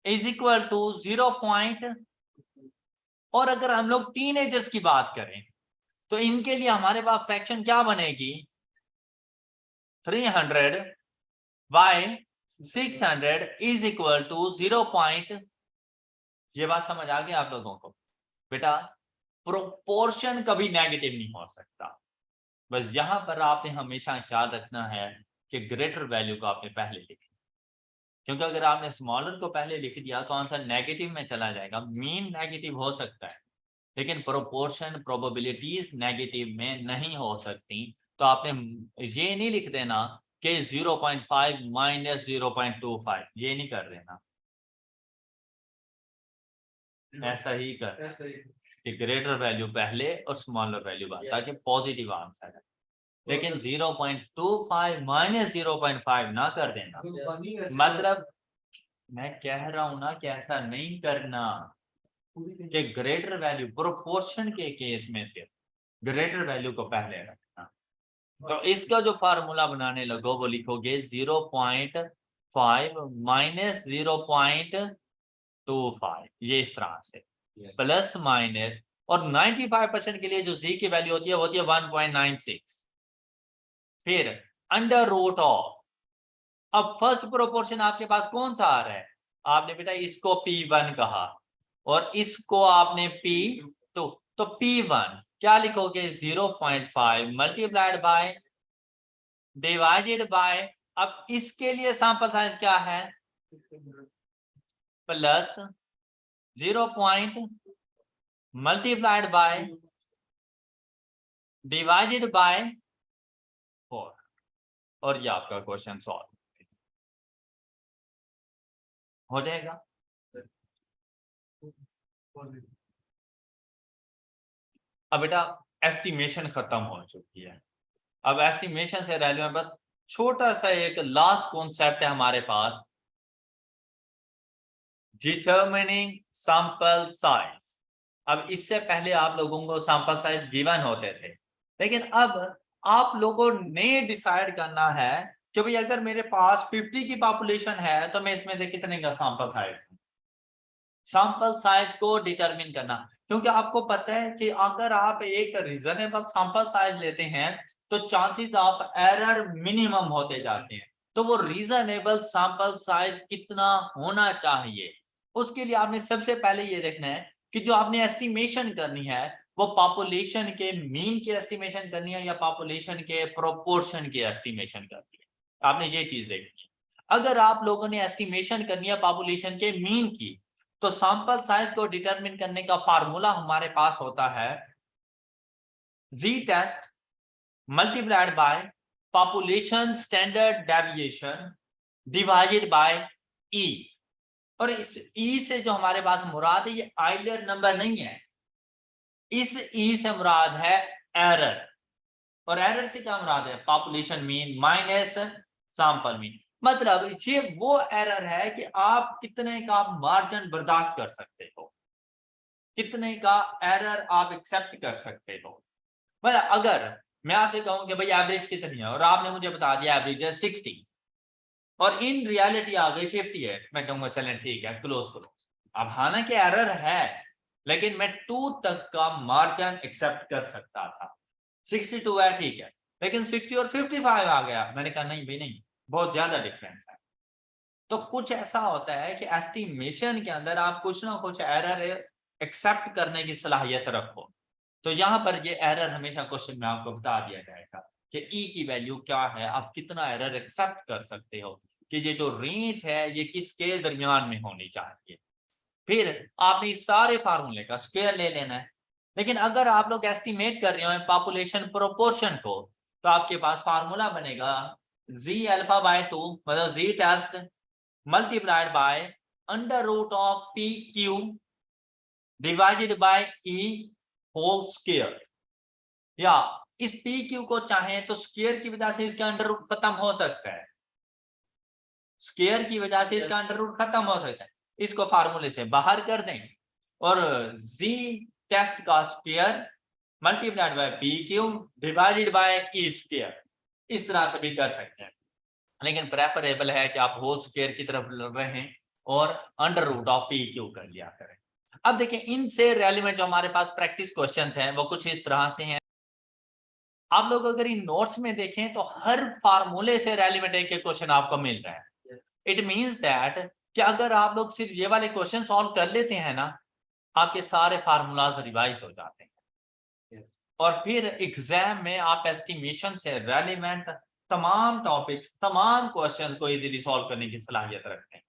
Speaker 1: इज इक्वल टू 0. और अगर हम लोग टीनेजर्स की बात करें तो इनके लिए हमारे पास फ्रैक्शन क्या बनेगी 300 बाय 600 इज इक्वल टू 0. ये बात समझ आ गई आप लोगों को बेटा? प्रोपोर्शन कभी नेगेटिव नहीं हो सकता। बस यहां पर आपने हमेशा ख्याल रखना है कि ग्रेटर वैल्यू को आपने पहले लिखना, क्योंकि अगर आपने स्मॉलर को पहले लिख दिया तो आंसर नेगेटिव में चला जाएगा। मीन नेगेटिव हो सकता है लेकिन प्रोपोर्शन प्रोबेबिलिटीज नेगेटिव में नहीं हो सकती। तो आपने ये नहीं लिख देना कि 0.5 माइनस 0.25, ये नहीं कर देना, ऐसा ही कर कि ग्रेटर वैल्यू पहले और स्मॉलर वैल्यू बाद, ताकि पॉजिटिव आंसर है। लेकिन 0.25 माइनस 0.5 ना कर देना। मतलब मैं कह रहा हूं ना कि ऐसा नहीं करना कि ग्रेटर वैल्यू प्रोपोर्शन के केस में से ग्रेटर वैल्यू को पहले रखना। तो इसका जो फार्मूला बनाने लगो वो लिखोगे 0.5 माइनस 0.25, ये इस तरह से प्लस माइनस, और 95% के लिए जो z की वैल्यू होती है वो होती है 1.96। फिर अंडर रूट ऑफ, अब फर्स्ट प्रोपोर्शन आपके पास कौन सा आ रहा है, आपने बेटा इसको P1 कहा और इसको आपने P2, तो P1 क्या लिखोगे 0.5 मल्टीप्लाइड बाय डिवाइडेड बाय, अब इसके लिए सैंपल साइज क्या है plus 0 multiplied by divided by 4, और ये आपका क्वेश्चन सॉल्व हो जाएगा। अब बेटा एस्टिमेशन खत्म हो चुकी है। अब एस्टिमेशन से रेलेवेंट बस छोटा सा एक लास्ट कॉन्सेप्ट है हमारे पास, डिटर्मिनिंग सैंपल साइज। अब इससे पहले आप लोगों को सैंपल साइज गिवन होते थे, लेकिन अब आप लोगों ने डिसाइड करना है कि भाई अगर मेरे पास 50 की पॉपुलेशन है तो मैं इसमें से कितने का सैंपल साइज, सैंपल साइज को डिटरमिन करना। क्योंकि आपको पता है कि अगर आप एक रीजनेबल सैंपल साइज लेते हैं तो चांसेस ऑफ एरर मिनिमम होते जाते हैं। तो वो रीजनेबल सैंपल साइज कितना होना चाहिए, उसके लिए आपने सबसे पहले ये देखना है कि जो आपने एस्टिमेशन करनी है वो पॉपुलेशन के मीन की एस्टिमेशन करनी है या पॉपुलेशन के प्रोपोर्शन की एस्टिमेशन करनी है। आपने ये चीज देखनी है। अगर आप लोगों ने एस्टिमेशन करनी है पॉपुलेशन के मीन की, तो सैंपल साइज को डिटरमिन करने का फार्मूला हमारे पास होता है z test multiplied by population standard deviation divided by e। और इस e से जो हमारे पास मुराद है ये आइलर नंबर नहीं है, इस e से मुराद है एरर, और एरर से क्या मुराद है population mean minus sample mean. मतलब ये वो एरर है कि आप कितने का मार्जिन बर्दाश्त कर सकते हो, कितने का एरर आप एक्सेप्ट कर सकते हो। मतलब अगर मैं आपसे कहूं कि भाई एवरेज कितनी है और आपने मुझे बता दिया एवरेज है 60 और इन रियलिटी आ गई 58, मैं कहूंगा चलें ठीक है क्लोज क्लोज। अब हालांकि एरर है लेकिन मैं 2 तक का मार्जिन एक्सेप्ट कर सकता था। 62 है ठीक है, लेकिन 60 और 55 आ गया, मैंने कहा नहीं भाई नहीं, बहुत ज्यादा डिफरेंस है। तो कुछ ऐसा होता है कि एस्टिमेशन के अंदर आप कुछ ना कुछ एरर एक्सेप्ट करने की सलाहियत रखो। तो यहाँ पर ये एरर हमेशा क्वेश्चन में आपको बता दिया जाएगा कि ई की वैल्यू क्या है, आप कितना एरर एक्सेप्ट कर सकते हो, कि ये जो रेंज है ये किसके दरमियान में होनी चाहिए। फिर आपने इस सारे फार्मूले का स्क्वायर ले लेना है। लेकिन अगर आप लोग एस्टिमेट कर रहे हो पॉपुलेशन प्रोपोर्शन को, तो आपके पास फार्मूला बनेगा z अल्फा बाय 2 मतलब z test multiplied by under root of P Q divided by E whole square, या इस पी क्यू को चाहें तो स्क्वायर की वजह से इसका अंडर रूट खत्म हो सकता है, स्क्वायर की वजह से इसका अंडर रूट खत्म हो सकता है, इसको फार्मूले से बाहर कर दें और z टेस्ट का square multiplied by P Q divided by E square, इस तरह से भी कर सकते हैं। लेकिन प्रेफरेबल है कि आप होल स्क्वायर की तरफ रहें और under root of P Q कर लिया करें। अब देखिए इनसे रेलेवेंट जो हमारे पास प्रैक्टिस क्वेश्चंस हैं वो कुछ इस तरह से हैं। आप लोग अगर इन नोट्स में देखें तो हर फार्मूले से रेलेवेंट एक क्वेश्चन आपको मिल रहा है। इट मींस दैट कि अगर आप लोग सिर्फ ये वाले क्वेश्चन सॉल्व कर लेते हैं ना, आपके सारे फार्मूलाज रिवाइज हो जाते हैं। और फिर एग्जाम में आप एस्टिमेशन से रेलिवेंट तमाम टॉपिक्स, तमाम क्वेश्चन को इजीली सॉल्व करने की सलाहियत रखते हैं।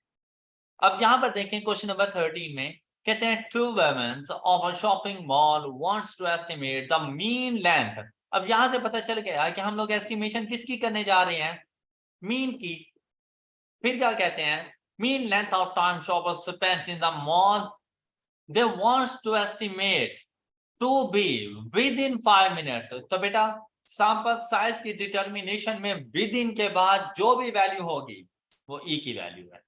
Speaker 1: अब यहाँ पर देखें क्वेश्चन नंबर 13 में कहते हैं two women of a shopping mall wants to estimate the mean length. अब यहाँ से पता चल गया कि हम लोग एस्टिमेशन किसकी करने जा रहे हैं, मीन की। फिर क्या कहते हैं, mean length of time shopper spends in the mall, they wants to estimate to be within 5 minutes. तो बेटा सैंपल साइज की डिटर्मिनेशन में विद इन के बाद जो भी वैल्यू होगी वो ई की वैल्यू है।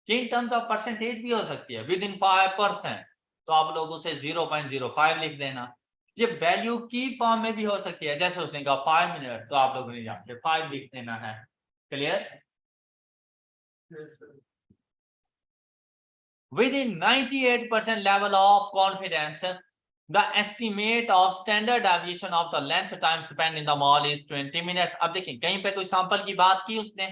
Speaker 1: इन टर्म्स ऑफ परसेंटेज भी हो सकती है, विद इन 5%, तो आप लोग उसे 0.05 लिख देना। ये वैल्यू की फॉर्म में भी हो सकती है, जैसे उसने कहा 5 मिनट, तो आप लोगों ने यहाँ पे 5 लिख देना है। Clear? Within 98% level of confidence, the estimate of standard deviation of the length time spent in the mall is 20 minutes. अब देखिए कहीं पे कोई सैंपल की बात की उसने,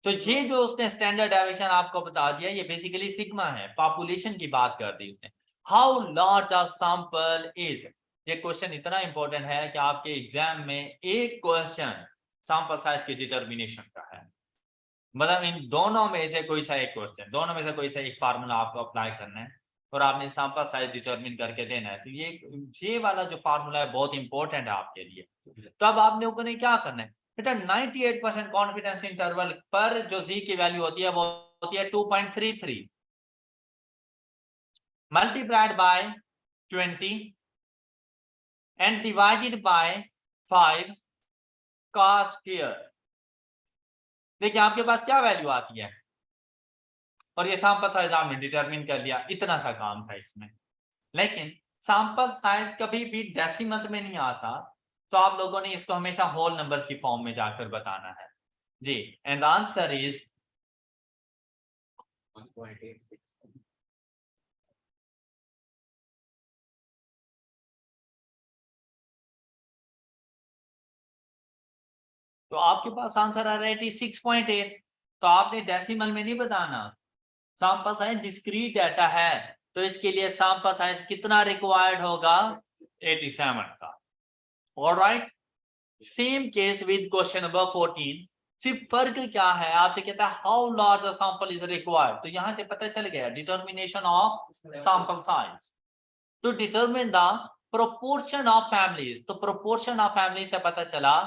Speaker 1: तो ये जो उसने स्टैंडर्ड डेविएशन आपको बता दिया, ये बेसिकली सिग्मा है, पॉपुलेशन की बात कर दी उसने। How large a sample is, ये क्वेश्चन इतना इंपॉर्टेंट है कि आपके एग्जाम में एक क्वेश्चन सैंपल साइज की डिटर्मिनेशन का है। मतलब इन दोनों में से कोई सा एक क्वेश्चन, दोनों में से कोई सा एक फार्मूला आपको अप्लाई करना है और आपने सैंपल साइज डिटरमिन करके देना है। तो ये वाला जो फार्मूला है बहुत इंपॉर्टेंट है आपके लिए। तो अब आप लोगों ने क्या करना है बेटा, 98% कॉन्फिडेंस इंटरवल पर जो जी की वैल्यू होती है वो होती है 2.33 multiplied by 20 and divided by 5 का स्क्वायर। देखिए आपके पास क्या वैल्यू आती है, और ये सैंपल साइज आपने डिटरमिन कर लिया, इतना सा काम था इसमें। लेकिन सैंपल साइज कभी भी डेसिमल में नहीं आता, तो आप लोगों ने इसको हमेशा होल नंबर्स की फॉर्म में जाकर बताना है जी। And answer is 1.86। तो आपके पास आंसर आ रहा है 86.8। तो आपने डेसिमल में नहीं बताना, सैंपल साइज डिस्क्रीट डाटा है, तो इसके लिए सैंपल साइज कितना रिक्वायर्ड होगा, 87 का। Alright, same case with question number 14। सिर्फ फर्क क्या है, आपसे कहता है how large the sample is required, तो यहां से पता चल गया determination of sample size to determine the proportion of families. तो प्रोपोर्शन ऑफ फैमिली से पता चला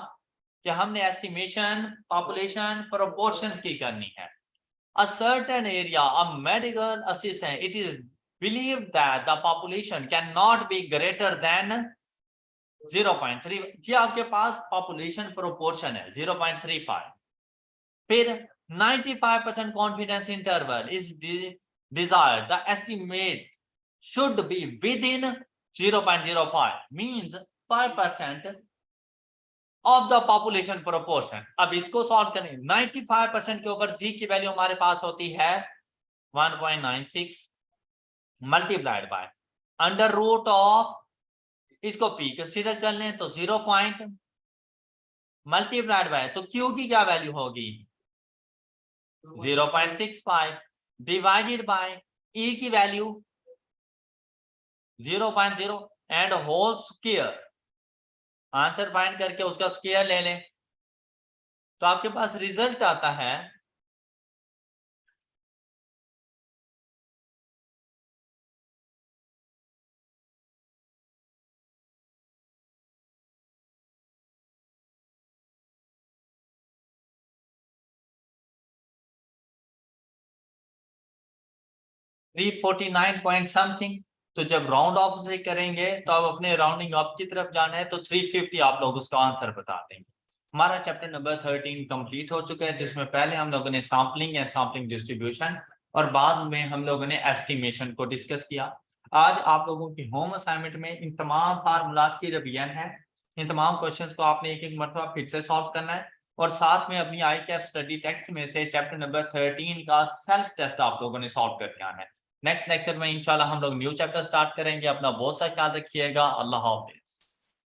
Speaker 1: कि हमने एस्टिमेशन पॉपुलेशन प्रोपोर्शंस की करनी है। A certain area, a medical assistant, it is believed that the population cannot be greater than 0.3। ये आपके पास पॉपुलेशन प्रोपोर्शन है 0.35। फिर 95% confidence interval is desired, the estimate should be within 0.05 means 5% of the population proportion. अब इसको solve करें, 95% के ऊपर जी की वैल्यू हमारे पास होती है 1.96 multiplied by under root of, इसको पी कंसीडर कर लें तो 0 पॉइंट मल्टीप्लाइड बाय, तो क्यू की क्या वैल्यू होगी 0.65 डिवाइडेड बाय ई की value 0.0 and whole square. Answer find करके उसका स्क्वायर ले लें, तो आपके पास रिजल्ट आता है 349 पॉइंट समथिंग। तो जब राउंड ऑफ से करेंगे तो अब अपने राउंडिंग अप की तरफ जाना है, तो 350 आप लोग उसका आंसर बता देंगे। हमारा चैप्टर नंबर 13 कंप्लीट हो चुका है, जिसमें पहले हम लोगों ने सैम्पलिंग एंड सैम्पलिंग डिस्ट्रीब्यूशन और बाद में हम लोगों ने एस्टिमेशन को डिस्कस किया। आज आप लोगों की होम असाइनमेंट में इन तमाम फार्मूलाज की रिवीजन है। इन तमाम क्वेश्चंस को आपने एक एक मरतबा फिर से सॉल्व करना है, और साथ में अपनी ICAP स्टडी टेक्स्ट में से चैप्टर नंबर 13 का सेल्फ टेस्ट आप लोगों ने सॉल्व करके आना है। नेक्स्ट लेक्चर में इंशाल्लाह हम लोग न्यू चैप्टर स्टार्ट करेंगे। अपना बहुत सा ख्याल रखिएगा। अल्लाह हाफिज।